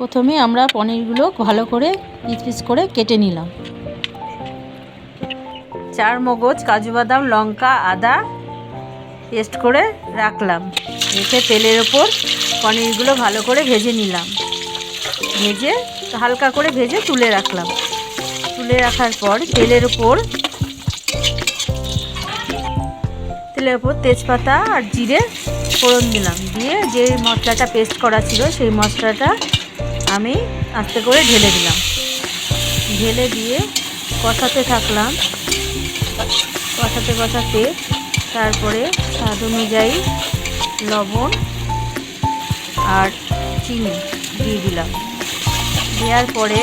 প্রথমে আমরা পনিরগুলো ভালো করে পিস পিস করে কেটে নিলাম। চারমগজ, কাজু বাদাম, লঙ্কা, আদা পেস্ট করে রাখলাম। রেখে তেলের ওপর পনিরগুলো ভালো করে ভেজে নিলাম। ভেজে হালকা করে ভেজে তুলে রাখলাম। তুলে রাখার পর তেলের ওপর তেজপাতা আর জিরে ফোড়ন দিলাম। দিয়ে যে মশলাটা পেস্ট করা ছিল সেই মশলাটা আমি আস্তে করে ঢেলে দিলাম। ঢেলে দিয়ে কষাতে থাকলাম। কষাতে তারপরে স্বাদ অনুযায়ী লবণ আর চিনি দিয়ে দিলাম। দেওয়ার পরে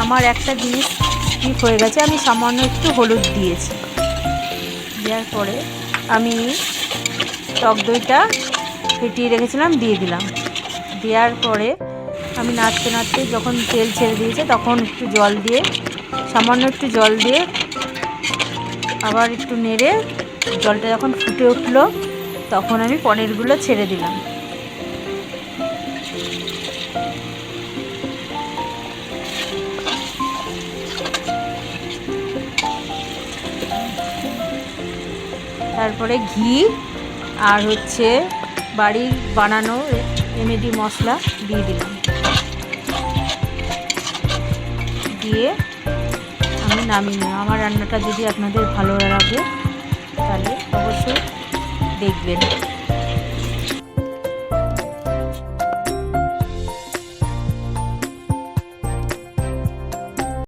আমার একটা জিনিস স্কিপ হয়ে গেছে, আমি সামান্য একটু হলুদ দিয়েছি। দেওয়ার পরে আমি টক দইটা ফেটিয়ে রেখেছিলাম দিয়ে দিলাম। দেওয়ার পরে আমি নাড়তে নাড়তে যখন তেল ছেড়ে দিয়েছে তখন একটু জল দিয়ে, সামান্য একটু জল দিয়ে আবার একটু নেড়ে জলটা যখন ফুটে উঠলো তখন আমি পনিরগুলো ছেড়ে দিলাম। তারপরে ঘি আর বাড়ির বানানো রেমেডি মশলা দিয়ে দিলাম। দিয়ে আমি নামিয়ে নিলাম। আমার রান্নাটা যদি আপনাদের ভালো লাগে তাহলে অবশ্যই দেখবেন।